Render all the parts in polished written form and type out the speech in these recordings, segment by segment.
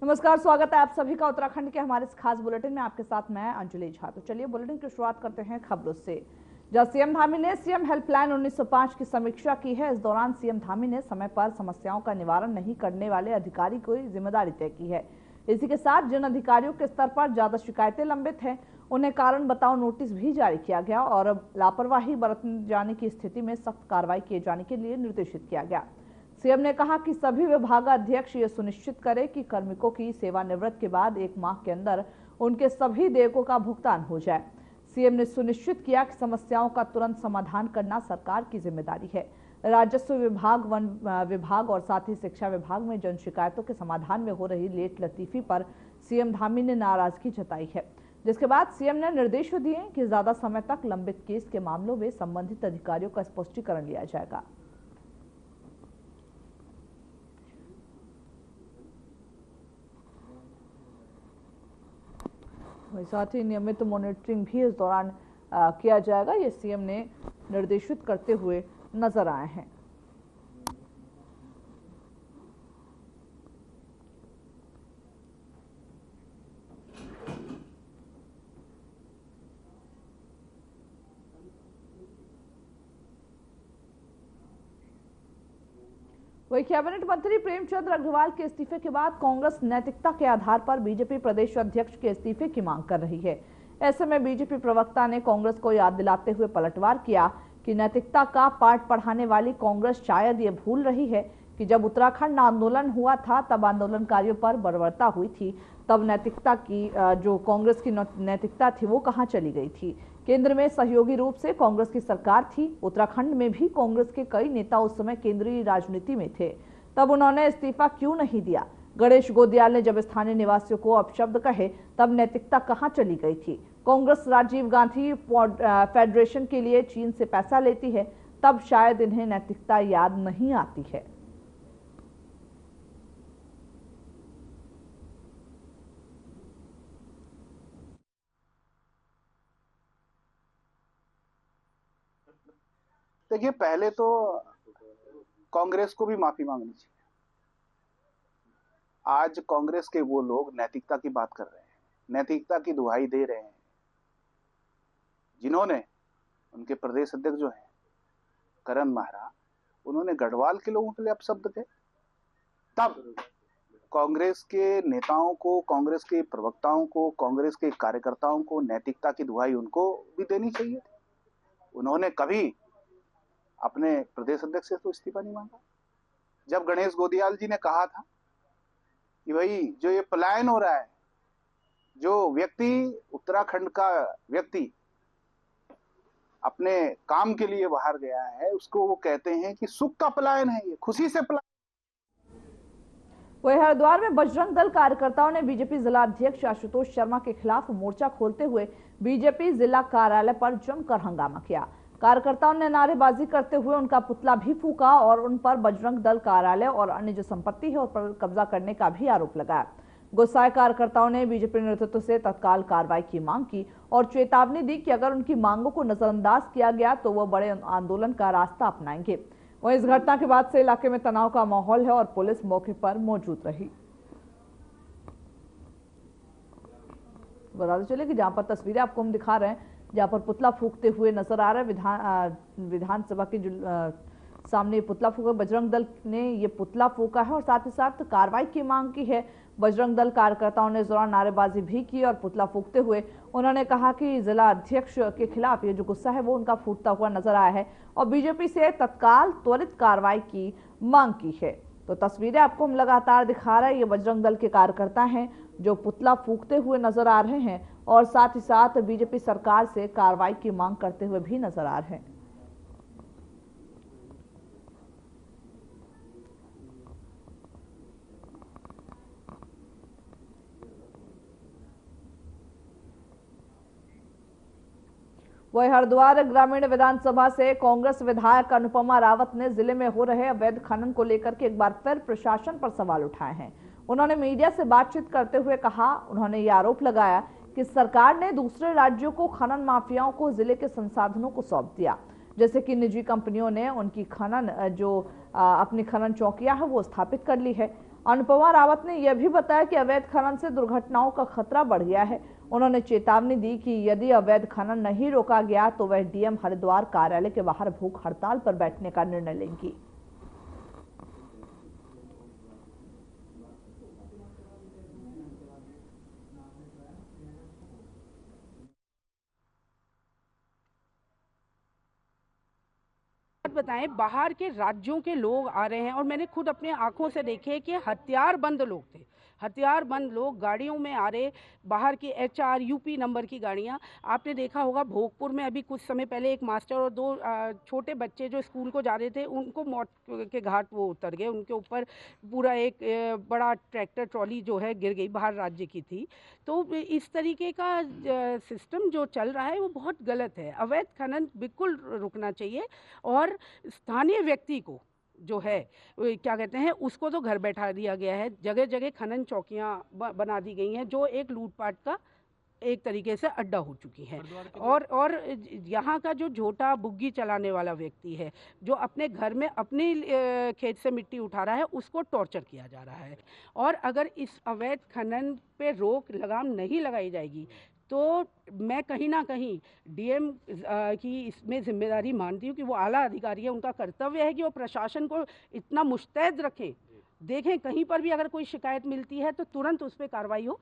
नमस्कार, स्वागत है आप सभी का उत्तराखंड के हमारे इस खास बुलेटिन में। आपके साथ मैं अंजलि झा। तो चलिए बुलेटिन की शुरुआत करते हैं खबरों से। जहां सीएम धामी ने सीएम हेल्पलाइन 1905 की समीक्षा की है। इस दौरान सीएम धामी ने समय पर समस्याओं का निवारण नहीं करने वाले अधिकारी को जिम्मेदारी तय की है। इसी के साथ जिन अधिकारियों के स्तर पर ज्यादा शिकायतें लंबित हैं उन्हें कारण बताओ नोटिस भी जारी किया गया और लापरवाही बरतने जाने की स्थिति में सख्त कार्रवाई किए जाने के लिए निर्देशित किया गया। सीएम ने कहा कि सभी विभागाध्यक्ष ये सुनिश्चित करें कि कार्मिकों की सेवानिवृत्ति के बाद 1 माह के अंदर उनके सभी देयकों का भुगतान हो जाए। सीएम ने सुनिश्चित किया कि समस्याओं का तुरंत समाधान करना सरकार की जिम्मेदारी है। राजस्व विभाग, वन विभाग और साथ ही शिक्षा विभाग में जन शिकायतों के समाधान में हो रही लेट लतीफी पर सीएम धामी ने नाराजगी जताई है, जिसके बाद सीएम ने निर्देश दिए कि ज्यादा समय तक लंबित केस के मामलों में संबंधित अधिकारियों का स्पष्टीकरण लिया जाएगा। साथ ही नियमित मॉनिटरिंग भी इस दौरान किया जाएगा, ये सीएम ने निर्देशित करते हुए नजर आए हैं। वही कैबिनेट मंत्री प्रेमचंद अग्रवाल के इस्तीफे के बाद कांग्रेस नैतिकता के आधार पर बीजेपी प्रदेश अध्यक्ष के इस्तीफे की मांग कर रही है। ऐसे में बीजेपी प्रवक्ता ने कांग्रेस को याद दिलाते हुए पलटवार किया कि नैतिकता का पाठ पढ़ाने वाली कांग्रेस शायद ये भूल रही है कि जब उत्तराखंड आंदोलन हुआ था तब आंदोलनकारियों पर बर्बरता हुई थी, तब नैतिकता की जो कांग्रेस की नैतिकता थी वो कहां चली गई थी। केंद्र में सहयोगी रूप से कांग्रेस की सरकार थी। उत्तराखंड में भी कांग्रेस के कई नेता उस समय केंद्रीय राजनीति में थे, तब उन्होंने इस्तीफा क्यों नहीं दिया। गणेश गोदियाल ने जब स्थानीय निवासियों को अपशब्द कहे तब नैतिकता कहां चली गई थी। कांग्रेस राजीव गांधी फेडरेशन के लिए चीन से पैसा लेती है, तब शायद इन्हें नैतिकता याद नहीं आती है। देखिए, पहले तो कांग्रेस को भी माफी मांगनी चाहिए। आज कांग्रेस के वो लोग नैतिकता की बात कर रहे हैं, नैतिकता की दुहाई दे रहे हैं, जिन्होंने उनके प्रदेश अध्यक्ष जो हैं करण महरा, उन्होंने गढ़वाल के लोगों के लिए अपशब्द कहे। तब कांग्रेस के नेताओं को, कांग्रेस के प्रवक्ताओं को, कांग्रेस के कार्यकर्ताओं को नैतिकता की दुहाई उनको भी देनी चाहिए। उन्होंने कभी अपने प्रदेश अध्यक्ष से तो इस्तीफा नहीं मांगा। जब गणेश गोदियाल जी ने कहा था कि भाई जो ये पलायन हो रहा है, जो व्यक्ति, उत्तराखंड का व्यक्ति अपने काम के लिए बाहर गया है, उसको वो कहते हैं कि सुख का पलायन है, ये खुशी से पलायन। वही हरिद्वार में बजरंग दल कार्यकर्ताओं ने बीजेपी जिला अध्यक्ष आशुतोष शर्मा के खिलाफ मोर्चा खोलते हुए बीजेपी जिला कार्यालय पर जमकर हंगामा किया। कार्यकर्ताओं ने नारेबाजी करते हुए उनका पुतला भी फूंका और उन पर बजरंग दल कार्यालय और अन्य जो संपत्ति है उस पर कब्जा करने का भी आरोप लगाया। गुस्साए कार्यकर्ताओं ने बीजेपी नेतृत्व से तत्काल कार्रवाई की मांग की और चेतावनी दी कि अगर उनकी मांगों को नजरअंदाज किया गया तो वह बड़े आंदोलन का रास्ता अपनाएंगे। वहीं इस घटना के बाद से इलाके में तनाव का माहौल है और पुलिस मौके पर मौजूद रही। बताते चले कि जहां पर तस्वीरें आपको हम दिखा रहे हैं, जहां पर पुतला फूंकते हुए नजर आ रहा है, विधानसभा के जो सामने पुतला फूंका, बजरंग दल ने ये पुतला फूंका है और साथ ही साथ कार्रवाई की मांग की है। बजरंग दल कार्यकर्ताओं ने इस दौरान नारेबाजी भी की और पुतला फूंकते हुए उन्होंने कहा कि जिला अध्यक्ष के खिलाफ ये जो गुस्सा है वो उनका फूटता हुआ नजर आया है और बीजेपी से तत्काल त्वरित कार्रवाई की मांग की है। तो तस्वीरें आपको हम लगातार दिखा रहे हैं, ये बजरंग दल के कार्यकर्ता हैं जो पुतला फूंकते हुए नजर आ रहे हैं और साथ ही साथ बीजेपी सरकार से कार्रवाई की मांग करते हुए भी नजर आ रहे हैं। वही हरिद्वार ग्रामीण विधानसभा से कांग्रेस विधायक अनुपमा रावत ने जिले में हो रहे अवैध खनन को लेकर के एक बार फिर प्रशासन पर सवाल उठाए हैं। उन्होंने मीडिया से बातचीत करते हुए कहा, उन्होंने ये आरोप लगाया कि सरकार ने दूसरे राज्यों को खनन माफियाओं को जिले के संसाधनों को सौंप दिया, जैसे कि निजी कंपनियों ने उनकी खनन जो अपनी खनन चौकियां है वो स्थापित कर ली है। अनुपमा रावत ने यह भी बताया कि अवैध खनन से दुर्घटनाओं का खतरा बढ़ गया है। उन्होंने चेतावनी दी कि यदि अवैध खनन नहीं रोका गया तो वह डीएम हरिद्वार कार्यालय के बाहर भूख हड़ताल पर बैठने का निर्णय लेंगी। बताएं, बाहर के राज्यों के लोग आ रहे हैं और मैंने खुद अपने आंखों से देखे कि हथियारबंद लोग थे, हथियारबंद लोग गाड़ियों में आ रहे, बाहर की HR UP नंबर की गाड़ियां। आपने देखा होगा भोगपुर में अभी कुछ समय पहले एक मास्टर और 2 छोटे बच्चे जो स्कूल को जा रहे थे उनको मौत के घाट वो उतर गए, उनके ऊपर पूरा एक बड़ा ट्रैक्टर ट्रॉली जो है गिर गई, बाहर राज्य की थी। तो इस तरीके का सिस्टम जो चल रहा है वो बहुत गलत है। अवैध खनन बिल्कुल रुकना चाहिए और स्थानीय व्यक्ति को जो है क्या कहते हैं उसको तो घर बैठा दिया गया है। जगह जगह खनन चौकियां बना दी गई हैं जो एक लूटपाट का एक तरीके से अड्डा हो चुकी है। और यहाँ का जो झोटा बुग्गी चलाने वाला व्यक्ति है जो अपने घर में अपनी खेत से मिट्टी उठा रहा है उसको टॉर्चर किया जा रहा है। और अगर इस अवैध खनन पे रोक लगाम नहीं लगाई जाएगी तो मैं कहीं ना कहीं डीएम की इसमें जिम्मेदारी मानती हूँ कि वो आला अधिकारी है, उनका कर्तव्य है कि वो प्रशासन को इतना मुस्तैद रखें, देखें कहीं पर भी अगर कोई शिकायत मिलती है तो तुरंत उस पर कार्रवाई हो।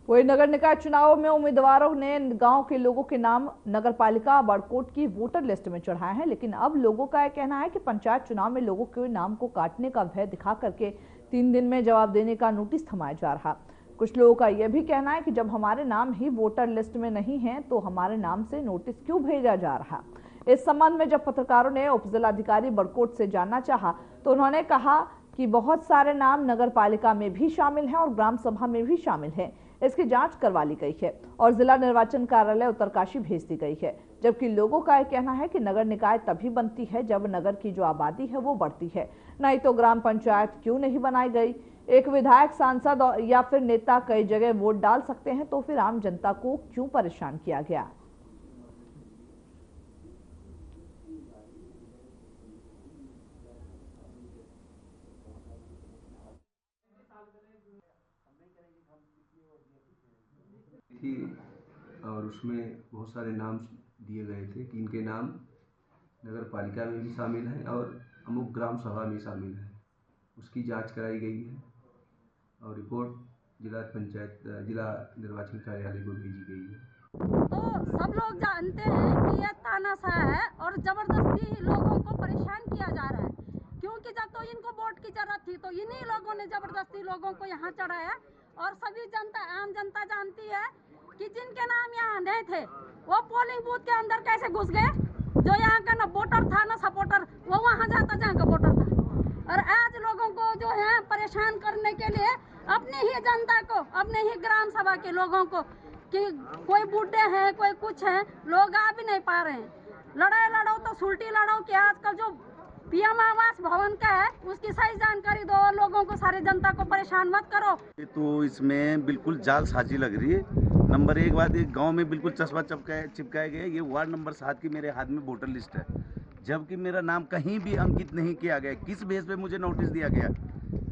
वही नगर निकाय चुनाव में उम्मीदवारों ने गांव के लोगों के नाम नगर पालिका बड़कोट की वोटर लिस्ट में चढ़ाए हैं, लेकिन अब लोगों का यह कहना है कि पंचायत चुनाव में लोगों के नाम को काटने का भय दिखा करके 3 दिन में जवाब देने का नोटिस थमाया जा रहा। कुछ लोगों का यह भी कहना है कि जब हमारे नाम ही वोटर लिस्ट में नहीं है तो हमारे नाम से नोटिस क्यों भेजा जा रहा। इस संबंध में जब पत्रकारों ने उप जिलाधिकारी बड़कोट से जानना चाहा तो उन्होंने कहा कि बहुत सारे नाम नगर पालिका में भी शामिल हैं और ग्राम सभा में भी शामिल हैं। इसकी जांच करवा ली गई है और जिला निर्वाचन कार्यालय उत्तरकाशी भेज दी गई है। जबकि लोगों का यह कहना है कि नगर निकाय तभी बनती है जब नगर की जो आबादी है वो बढ़ती है, नहीं तो ग्राम पंचायत क्यों नहीं बनाई गई। एक विधायक, सांसद या फिर नेता कई जगह वोट डाल सकते हैं तो फिर आम जनता को क्यों परेशान किया गया। थी और उसमें बहुत सारे नाम दिए गए थे कि इनके नाम नगर पालिका में भी शामिल हैं और अमुक ग्राम सभा में शामिल है। उसकी जांच कराई गई है और रिपोर्ट जिला निर्वाचन कार्यालय को भेजी गई है। तो सब लोग जानते हैं कि यह तानाशाह है और जबरदस्ती लोगों को परेशान किया जा रहा है, क्योंकि जब तो इनको वोट की जरूरत थी तो इन्हीं लोगों ने जबरदस्ती लोगों को यहाँ चढ़ाया। और सभी जनता, आम जनता जानती है कि जिनके नाम यहाँ नहीं थे वो पोलिंग बूथ के अंदर कैसे घुस गए। जो यहाँ का न वोटर था न सपोर्टर, वो वहाँ जाता जहाँ का वोटर था। और आज लोगों को जो है परेशान करने के लिए अपनी ही जनता को, अपने ही ग्राम सभा के लोगों को, कि कोई बूढ़े हैं कोई कुछ है, लोग आ भी नहीं पा रहे हैं। लड़ाई लड़ो तो सुलटी लड़ो कि आजकल जो PM आवास भवन का है उसकी सही जानकारी दो, लोगों को, सारी जनता को परेशान मत करो। तो इसमें बिल्कुल जालसाजी लग रही है। नंबर 1 बात, एक गांव में बिल्कुल चस्पा चिपकाए गए। ये वार्ड नंबर 7 की मेरे हाथ में वोटर लिस्ट है, जबकि मेरा नाम कहीं भी अंकित नहीं किया गया। किस बेस पे मुझे नोटिस दिया गया,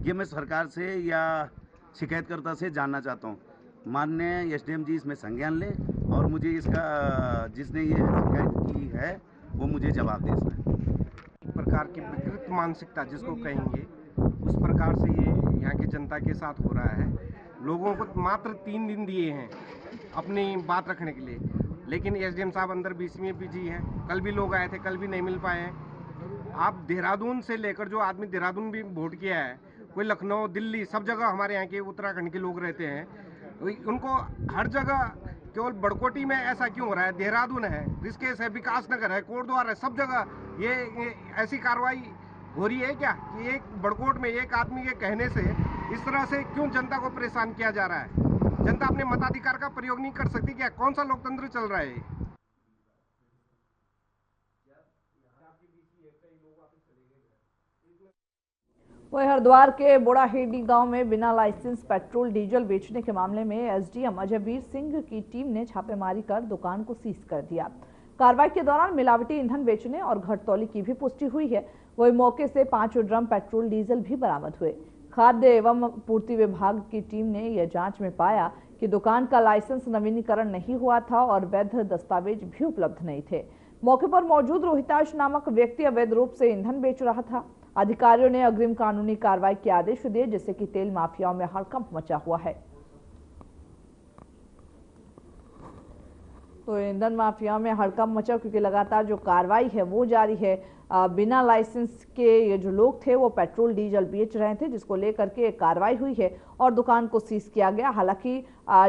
ये मैं सरकार से या शिकायतकर्ता से जानना चाहता हूँ। माननीय SDM जी इसमें संज्ञान ले और मुझे इसका, जिसने ये शिकायत की है वो मुझे जवाब दे। इसमें एक प्रकार की विकृत मानसिकता जिसको कहेंगे, उस प्रकार से ये यहाँ की जनता के साथ हो रहा है। लोगों को मात्र 3 दिन दिए हैं अपनी बात रखने के लिए, लेकिन SDM साहब अंदर बीच में बिजी हैं। कल भी लोग आए थे, कल भी नहीं मिल पाए हैं। आप देहरादून से लेकर, जो आदमी देहरादून भी वोट किया है, कोई लखनऊ, दिल्ली, सब जगह हमारे यहाँ के उत्तराखंड के लोग रहते हैं, उनको हर जगह केवल बड़कोटी में ऐसा क्यों हो रहा है? देहरादून है, ऋषिकेश है, विकास नगर है, कोटद्वार है, सब जगह ये ऐसी कार्रवाई हो रही है क्या कि एक बड़कोट में एक आदमी के कहने से इस तरह से क्यों जनता को परेशान किया जा रहा है? जनता अपने मताधिकार का प्रयोग नहीं कर सकती क्या? कौन सा लोकतंत्र चल रहा है? वही हरिद्वार के बोड़ाहेडी गांव में बिना लाइसेंस पेट्रोल डीजल बेचने के मामले में एसडीएम अजयवीर सिंह की टीम ने छापेमारी कर दुकान को सीज कर दिया। कार्रवाई के दौरान मिलावटी ईंधन बेचने और घटतौली की भी पुष्टि हुई है। वही मौके से 5 ड्रम पेट्रोल डीजल भी बरामद हुए। खाद्य एवं पूर्ति विभाग की टीम ने यह जांच में पाया कि दुकान का लाइसेंस नवीनीकरण नहीं हुआ था और वैध दस्तावेज भी उपलब्ध नहीं थे। मौके पर मौजूद रोहिताश नामक व्यक्ति अवैध रूप से ईंधन बेच रहा था। अधिकारियों ने अग्रिम कानूनी कार्रवाई के आदेश दिए, जिससे कि तेल माफियाओं में हड़कंप मचा हुआ है। तो ईंधन माफियाओं में हड़कंप मचा क्योंकि लगातार जो कार्रवाई है वो जारी है। बिना लाइसेंस के ये जो लोग थे वो पेट्रोल डीजल बेच रहे थे, जिसको लेकर के कार्रवाई हुई है और दुकान को सीज किया गया। हालांकि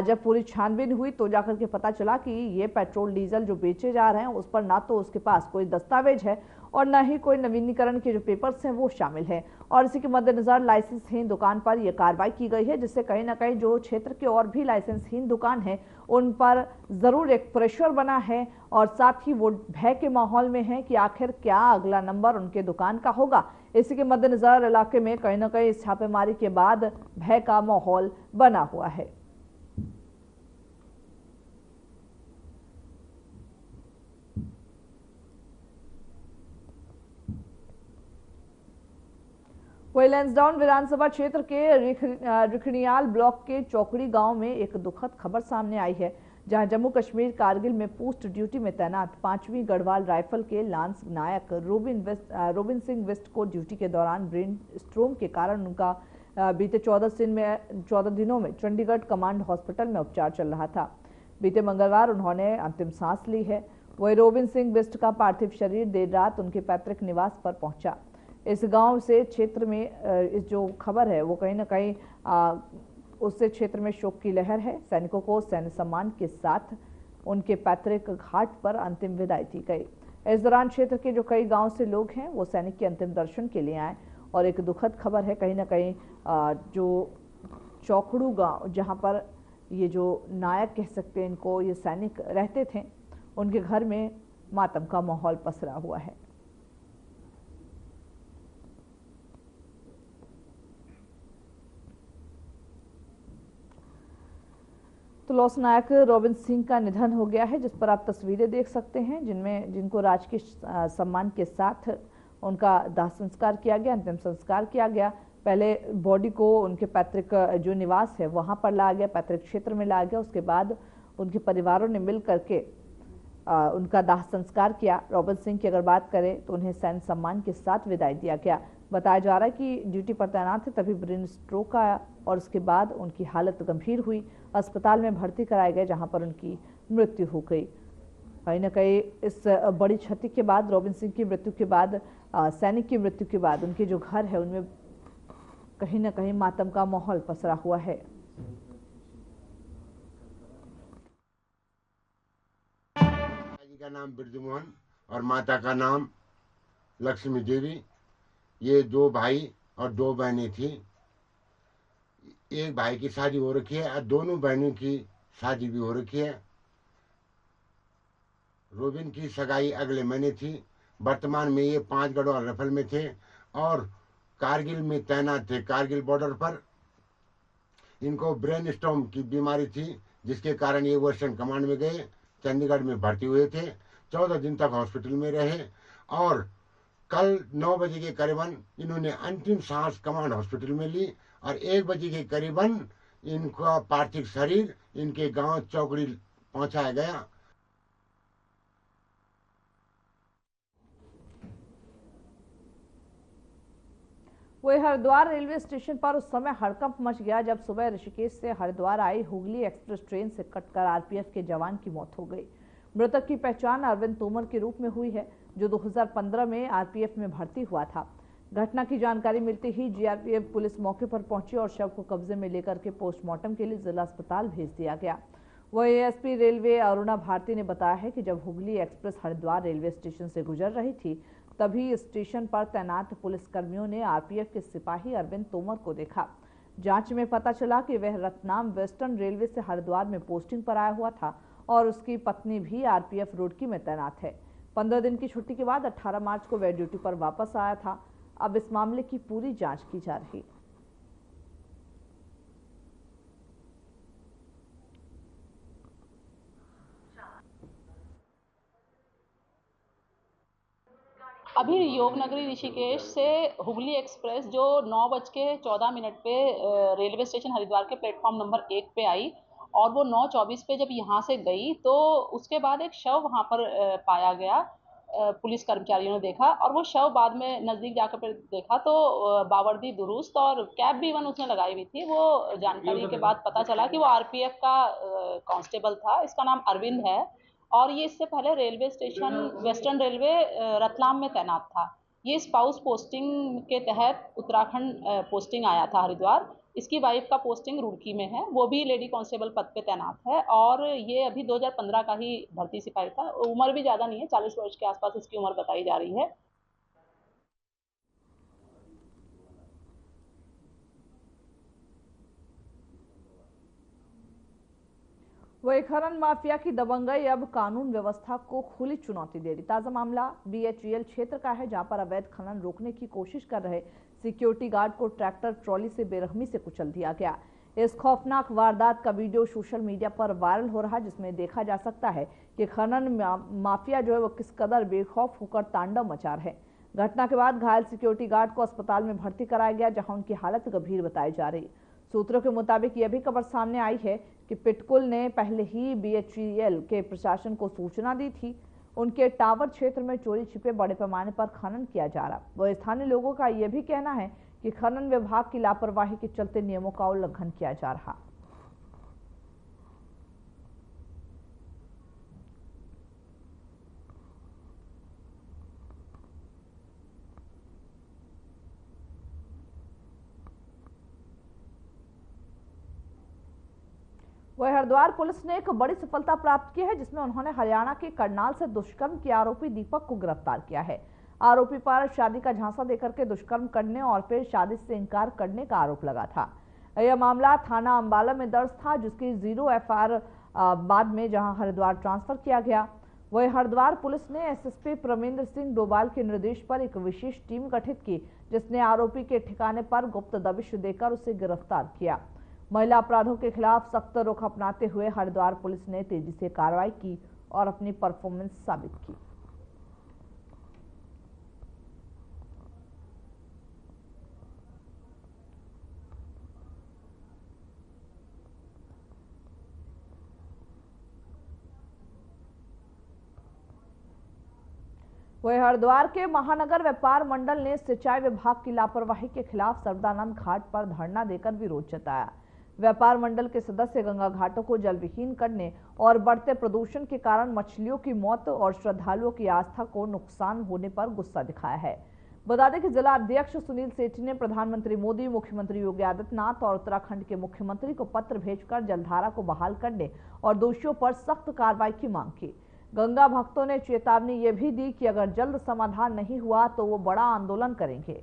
जब पूरी छानबीन हुई तो जाकर के पता चला कि ये पेट्रोल डीजल जो बेचे जा रहे हैं उस पर ना तो उसके पास कोई दस्तावेज है और न ही कोई नवीनीकरण के जो पेपर्स हैं वो शामिल हैं। और इसी के मद्देनजर लाइसेंसहीन दुकान पर यह कार्रवाई की गई है, जिससे कहीं ना कहीं जो क्षेत्र के और भी लाइसेंसहीन दुकान है उन पर जरूर एक प्रेशर बना है और साथ ही वो भय के माहौल में है कि आखिर क्या अगला नंबर उनके दुकान का होगा। इसी के मद्देनजर इलाके में कहीं ना कहीं इस छापेमारी के बाद भय का माहौल बना हुआ है। वही लैंसडाउन विधानसभा क्षेत्र के रिखणियाल ब्लॉक के चौकड़ी गांव में एक दुखद खबर सामने आई है, जहां जम्मू कश्मीर कारगिल में पोस्ट ड्यूटी में तैनात 5वीं गढ़वाल राइफल के लांस नायक रोबिन सिंह वेस्ट को ड्यूटी के दौरान ब्रेन स्ट्रोक के कारण उनका बीते 14 दिनों में चंडीगढ़ कमांड हॉस्पिटल में उपचार चल रहा था। बीते मंगलवार उन्होंने अंतिम सांस ली है। वही रोबिन सिंह वेस्ट का पार्थिव शरीर देर रात उनके पैतृक निवास पर पहुंचा। इस गांव से क्षेत्र में इस जो खबर है वो कहीं ना कहीं उससे क्षेत्र में शोक की लहर है। सैनिकों को सैन्य सम्मान के साथ उनके पैतृक घाट पर अंतिम विदाई दी गई। इस दौरान क्षेत्र के जो कई गांव से लोग हैं वो सैनिक के अंतिम दर्शन के लिए आए और एक दुखद खबर है कहीं ना कहीं जो चौकड़ू गांव जहां पर ये जो नायक कह सकते हैं इनको, ये सैनिक रहते थे, उनके घर में मातम का माहौल पसरा हुआ है। तो लॉस नायक रोबिन सिंह का निधन हो गया है, जिस पर आप तस्वीरें देख सकते हैं जिनको राजकीय सम्मान के साथ उनका दाह संस्कार किया गया, अंतिम संस्कार किया गया। पहले बॉडी को उनके पैतृक जो निवास है वहां पर लाया गया, पैतृक क्षेत्र में लाया गया। उसके बाद उनके परिवारों ने मिल करके उनका दाह संस्कार किया। रोबिन सिंह की अगर बात करें तो उन्हें सैन्य सम्मान के साथ विदाई दिया गया। बताया जा रहा है कि ड्यूटी पर तैनात थे तभी ब्रेन स्ट्रोक आया और उसके बाद उनकी हालत गंभीर हुई। अस्पताल में भर्ती कराए गए जहां पर उनकी मृत्यु हो गई। कहीं ना कहीं इस बड़ी क्षति के बाद, रोबिन सिंह की मृत्यु के बाद, सैनिक की मृत्यु के बाद उनके जो घर है उनमें कहीं ना कहीं मातम का माहौल पसरा हुआ है। पिताजी का नाम बिरजू मोहन और माता का नाम लक्ष्मी देवी। ये 2 भाई और 2 बहनें थी। एक भाई की शादी हो रखी है और दोनों बहनों की शादी भी हो रखी है। रोबिन की सगाई अगले महीने थी। वर्तमान में ये 5 गढ़वाल राइफल में थे और कारगिल में तैनात थे। कारगिल बॉर्डर पर इनको ब्रेन स्टॉर्म की बीमारी थी, जिसके कारण ये वेस्टर्न कमांड में गए, चंडीगढ़ में भर्ती हुए थे। 14 दिन तक हॉस्पिटल में रहे और कल 9 बजे के करीबन इन्होंने अंतिम सांस कमांड हॉस्पिटल में ली और 1 बजे के करीबन इनका पार्थिव शरीर इनके गांव चौकड़ी पहुंचाया गया। वही हरिद्वार रेलवे स्टेशन पर उस समय हड़कंप मच गया जब सुबह ऋषिकेश से हरिद्वार आई हुगली एक्सप्रेस ट्रेन से कटकर आरपीएफ के जवान की मौत हो गई। मृतक की पहचान अरविंद तोमर के रूप में हुई है, जो 2015 में आरपीएफ में भर्ती हुआ था। घटना की जानकारी मिलते ही जीआरपीएफ पुलिस मौके पर पहुंची और शव को कब्जे में लेकर के पोस्टमार्टम के लिए जिला अस्पताल भेज दिया गया। वही एएसपी रेलवे अरुणा भारती ने बताया है कि जब Hooghly express Haridwar railway station से गुजर रही थी तभी स्टेशन पर तैनात पुलिसकर्मियों ने आरपीएफ के सिपाही अरविंद तोमर को देखा। जांच में पता चला कि वह रतनाम वेस्टर्न रेलवे से हरिद्वार में पोस्टिंग पर आया हुआ था और उसकी पत्नी भी आरपीएफ रुड़की में तैनात है। 15 दिन की छुट्टी के बाद 18 मार्च को वह ड्यूटी पर वापस आया था। अब इस मामले की पूरी जांच की जा रही है। अभी योगनगरी ऋषिकेश से हुगली एक्सप्रेस जो 9:14 पे रेलवे स्टेशन हरिद्वार के प्लेटफॉर्म नंबर 1 पे आई और वो 9:24 पे जब यहाँ से गई तो उसके बाद एक शव वहाँ पर पाया गया। पुलिस कर्मचारियों ने देखा और वो शव बाद में नज़दीक जाकर देखा तो बावर्दी दुरुस्त और कैप भी इवन उसने लगाई हुई थी। वो जानकारी के बाद पता चला कि वो आरपीएफ का कांस्टेबल था। इसका नाम अरविंद है और ये इससे पहले railway station western railway Ratlam में तैनात था। ये स्पाउस पोस्टिंग के तहत उत्तराखंड पोस्टिंग आया था हरिद्वार। इसकी वाइफ का पोस्टिंग रुड़की में है, वो भी लेडी कांस्टेबल पद पे तैनात है और ये अभी 2015 का ही भर्ती सिपाही था। उम्र भी ज़्यादा नहीं है, 40 वर्ष के आसपास इसकी उम्र बताई जा रही है। वही खनन माफिया की दबंगई अब कानून व्यवस्था को खुली चुनौती दे रही। ताजा मामला BHEL क्षेत्र का है, जहां पर अवैध खनन रोकने की कोशिश कर रहे सिक्योरिटी गार्ड को ट्रैक्टर ट्रॉली से बेरहमी से कुचल दिया गया। इस खौफनाक वारदात का वीडियो सोशल मीडिया पर वायरल हो रहा है, जिसमें देखा जा सकता है कि खनन माफिया जो है वो किस कदर बेखौफ होकर तांडव मचा रहे। घटना के बाद घायल सिक्योरिटी गार्ड को अस्पताल में भर्ती कराया गया, जहां उनकी हालत गंभीर बताई जा रही। सूत्रों के मुताबिक यह भी खबर सामने आई है कि पिटकुल ने पहले ही BHEL के प्रशासन को सूचना दी थी। उनके टावर क्षेत्र में चोरी छिपे बड़े पैमाने पर खनन किया जा रहा। वह स्थानीय लोगों का यह भी कहना है कि खनन विभाग की लापरवाही के चलते नियमों का उल्लंघन किया जा रहा। वह हरिद्वार पुलिस ने एक बड़ी सफलता प्राप्त की है, जिसमें उन्होंने हरियाणा के करनाल से दुष्कर्म के आरोपी दीपक को गिरफ्तार किया है। आरोपी पर शादी का झांसा देकर के दुष्कर्म करने और फिर शादी से इनकार करने का आरोप लगा था। यह मामला थाना अंबाला में दर्ज था, जिसकी 0 FIR बाद में जहां हरिद्वार ट्रांसफर किया गया। वह हरिद्वार पुलिस ने SSP प्रमेंद्र सिंह डोभाल के निर्देश पर एक विशेष टीम गठित की, जिसने आरोपी के ठिकाने पर गुप्त दबिश देकर उसे गिरफ्तार किया। महिला अपराधों के खिलाफ सख्त रुख अपनाते हुए हरिद्वार पुलिस ने तेजी से कार्रवाई की और अपनी परफॉर्मेंस साबित की। वह हरिद्वार के महानगर व्यापार मंडल ने सिंचाई विभाग की लापरवाही के खिलाफ सरदानंद घाट पर धरना देकर विरोध जताया। व्यापार मंडल के सदस्य गंगा घाटों को जलविहीन करने और बढ़ते प्रदूषण के कारण मछलियों की मौत और श्रद्धालुओं की आस्था को नुकसान होने पर गुस्सा दिखाया है। बता दें कि जिला अध्यक्ष सुनील सेठी ने प्रधानमंत्री मोदी, मुख्यमंत्री योगी आदित्यनाथ और उत्तराखंड के मुख्यमंत्री को पत्र भेजकर जलधारा को बहाल करने और दोषियों पर सख्त कार्रवाई की मांग की। गंगा भक्तों ने चेतावनी ये भी दी कि अगर जल्द समाधान नहीं हुआ तो वो बड़ा आंदोलन करेंगे।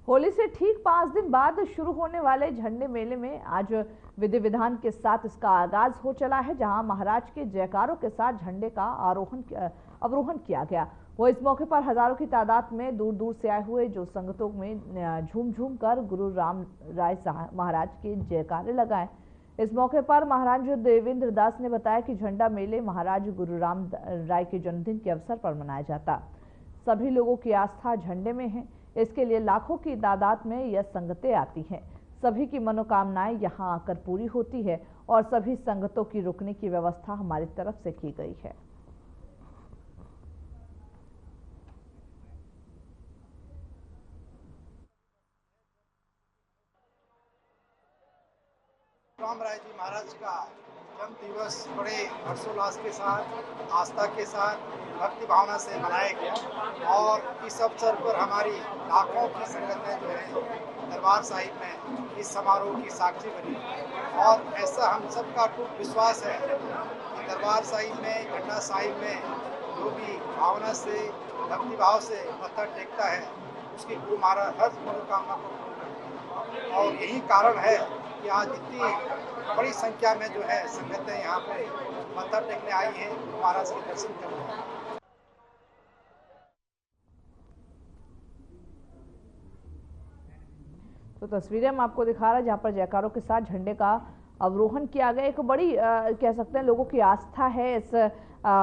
होली से ठीक 5 दिन बाद शुरू होने वाले झंडे मेले में आज विधि विधान के साथ इसका आगाज हो चला है, जहां महाराज के जयकारों के साथ झंडे का अवरोहण किया गया। वो इस मौके पर हजारों की तादाद में दूर दूर से आए हुए जो संगतों में झूम झूम कर गुरु राम राय महाराज के जयकारे लगाए। इस मौके पर महाराज देवेंद्र दास ने बताया कि झंडा मेले महाराज गुरु राम राय के जन्मदिन के अवसर पर मनाया जाता। सभी लोगों की आस्था झंडे में है, इसके लिए लाखों की तादाद में यह संगतें आती हैं। सभी की मनोकामनाएं यहां आकर पूरी होती है और सभी संगतों की रुकने की व्यवस्था हमारी तरफ से की गई है। राम राय जी महाराज का जन्म दिवस बड़े हर्षोल्लास के साथ, आस्था के साथ, भक्ति भावना से मनाया गया और इस अवसर पर हमारी लाखों की संगतें जो है दरबार साहिब में इस समारोह की साक्षी बनी और ऐसा हम सबका अटूट विश्वास है कि दरबार साहिब में, खंडा साहिब में जो भी भावना से, भक्ति भाव से मत्था टेकता है उसकी गुरु महाराज हर मनोकामना को पूर्ण करते हैं। और यही कारण है कि आज इतनी बड़ी संख्या में जो है संगतें यहाँ पे माथा टेकने आई हैं, महाराज के दर्शन करने आई हैं। तो तस्वीरें हम आपको दिखा रहे हैं जहाँ पर जयकारों के साथ झंडे का अवरोहण किया गया। एक बड़ी कह सकते हैं लोगों की आस्था है इस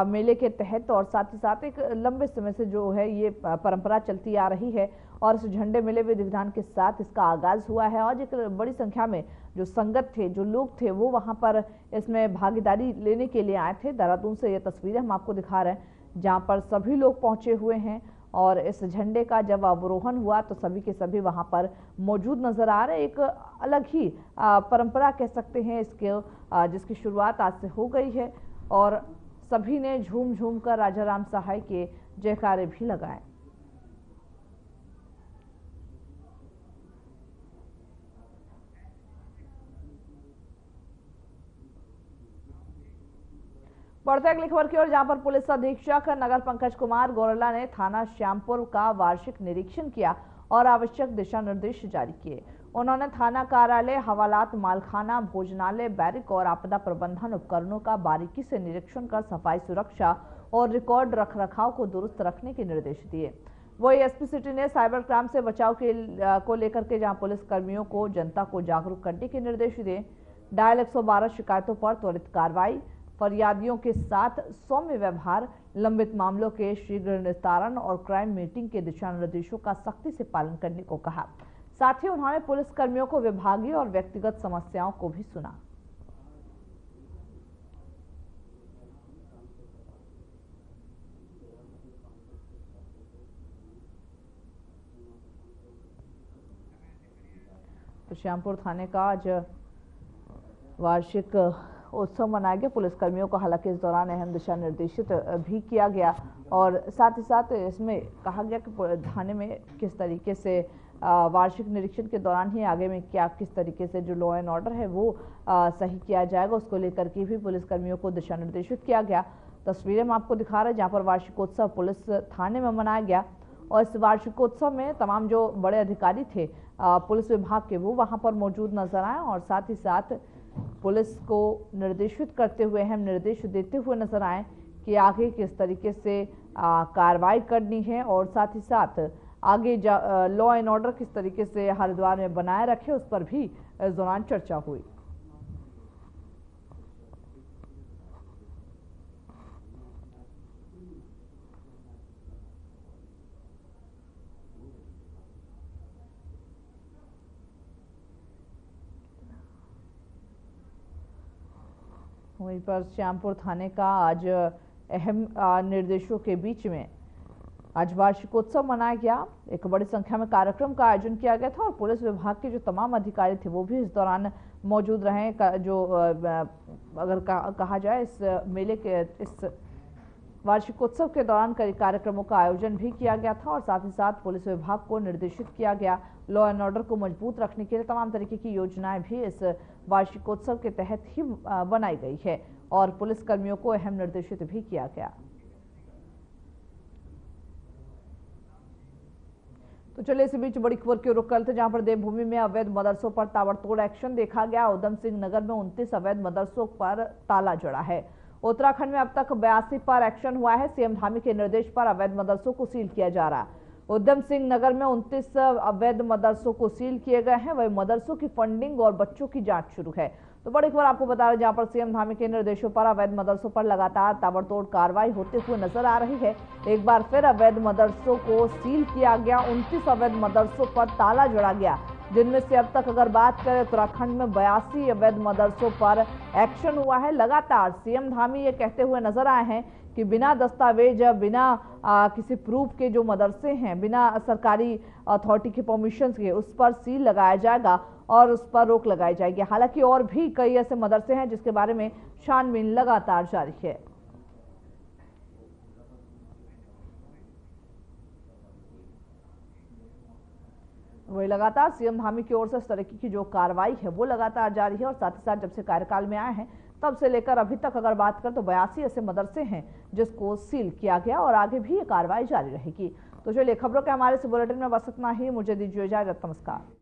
मेले के तहत, और साथ ही साथ एक लंबे समय से जो है ये परंपरा चलती आ रही है और इस झंडे मेले विधि विधान के साथ इसका आगाज हुआ है। और एक बड़ी संख्या में जो संगत थे, जो लोग थे, वो वहाँ पर इसमें भागीदारी लेने के लिए आए थे। देहरादून से ये तस्वीरें हम आपको दिखा रहे हैं जहाँ पर सभी लोग पहुँचे हुए हैं और इस झंडे का जब अवरोहण हुआ तो सभी के सभी वहां पर मौजूद नजर आ रहे। एक अलग ही परंपरा कह सकते हैं इसके, जिसकी शुरुआत आज से हो गई है और सभी ने झूम झूम कर राजा राम सहाय के जयकारे भी लगाए। बढ़ते अगली खबर की ओर, जहां पर पुलिस अधीक्षक नगर पंकज कुमार गोरला ने थाना श्यामपुर का वार्षिक निरीक्षण किया और आवश्यक दिशा निर्देश जारी किए। उन्होंने थाना कार्यालय, हवालात, मालखाना, भोजनालय, बैरिक और आपदा प्रबंधन उपकरणों का बारीकी से निरीक्षण कर सफाई, सुरक्षा और रिकॉर्ड रखरखाव को दुरुस्त रखने के निर्देश दिए। वही एसपी सिटी ने साइबर क्राइम से बचाव को लेकर के जहां पुलिस कर्मियों को, जनता को जागरूक करने के निर्देश दिए। डायल 112 शिकायतों पर त्वरित कार्रवाई, फरियादियों के साथ सौम्य व्यवहार, लंबित मामलों के शीघ्र निस्तारण और क्राइम मीटिंग के दिशा निर्देशों का सख्ती से पालन करने को कहा। साथ ही उन्होंने पुलिस कर्मियों को विभागीय और व्यक्तिगत समस्याओं को भी सुना। तो श्यामपुर थाने का आज वार्षिक उत्सव मनाया गया। पुलिसकर्मियों को हालांकि इस दौरान अहम दिशा निर्देशित भी किया गया और साथ ही साथ इसमें कहा गया कि थाने में किस तरीके से वार्षिक निरीक्षण के दौरान ही आगे में क्या किस तरीके से जो लॉ एंड ऑर्डर है वो सही किया जाएगा, उसको लेकर के भी पुलिसकर्मियों को दिशा निर्देशित किया गया। तस्वीरें हम आपको दिखा रहे हैं जहाँ पर वार्षिकोत्सव पुलिस थाने में मनाया गया और इस वार्षिकोत्सव में तमाम जो बड़े अधिकारी थे पुलिस विभाग के, वो वहाँ पर मौजूद नजर आए और साथ ही साथ पुलिस को निर्देशित करते हुए, हम निर्देश देते हुए नजर आए कि आगे किस तरीके से कार्रवाई करनी है और साथ ही साथ आगे लॉ एंड ऑर्डर किस तरीके से हरिद्वार में बनाए रखे, उस पर भी इस दौरान चर्चा हुई। वहीं पर श्यामपुर थाने का आज अहम निर्देशों के बीच में आज वार्षिकोत्सव मनाया गया। एक बड़ी संख्या में कार्यक्रम का आयोजन किया गया था और पुलिस विभाग के जो तमाम अधिकारी थे वो भी इस दौरान मौजूद रहे। जो अगर कहा जाए इस मेले के इस वार्षिकोत्सव के दौरान कई कार्यक्रमों का आयोजन भी किया गया था और साथ ही साथ पुलिस विभाग को निर्देशित किया गया लॉ एंड ऑर्डर को मजबूत रखने के लिए तमाम तरीके की योजनाएं भी इस वार्षिकोत्सव के तहत ही बनाई गई है और पुलिस कर्मियों को अहम निर्देशित भी किया गया। तो चलिए इसी बीच बड़ी खबर की रुख करते जहां पर देवभूमि में अवैध मदरसों पर ताबड़तोड़ एक्शन देखा गया। उधम सिंह नगर में 29 अवैध मदरसों पर ताला जड़ा है। उत्तराखंड में अब तक 82 पर एक्शन हुआ है। सीएम धामी के निर्देश पर अवैध मदरसों को सील किया जा रहा है। उधम सिंह नगर में 29 अवैध मदरसों को सील किए गए हैं। वही मदरसों की फंडिंग और बच्चों की जांच शुरू है। तो बड़ी खबर आपको बता रहे जहां पर सीएम धामी के निर्देशों पर अवैध मदरसों पर लगातार ताबड़तोड़ कार्रवाई होते हुए नजर आ रही है। एक बार फिर अवैध मदरसों को सील किया गया। 29 अवैध मदरसों पर ताला जड़ा गया, जिनमें से अब तक अगर बात करें उत्तराखंड में 82 अवैध मदरसों पर एक्शन हुआ है। लगातार सीएम धामी ये कहते हुए नजर आए हैं कि बिना दस्तावेज, बिना किसी प्रूफ के जो मदरसे हैं, बिना सरकारी अथॉरिटी के परमिशन के, उस पर सील लगाया जाएगा और उस पर रोक लगाई जाएगी। हालांकि और भी कई ऐसे मदरसे हैं जिसके बारे में छानबीन लगातार जारी है। वही लगातार सीएम धामी की ओर से इस तरीके की जो कार्रवाई है वो लगातार जारी है और साथ ही साथ जब से कार्यकाल में आए हैं तब से लेकर अभी तक अगर बात करें तो 82 ऐसे मदरसे हैं जिसको सील किया गया और आगे भी ये कार्रवाई जारी रहेगी। तो चलिए खबरों के हमारे इस बुलेटिन में बस इतना ही। मुझे दीजिए इजाजत, नमस्कार।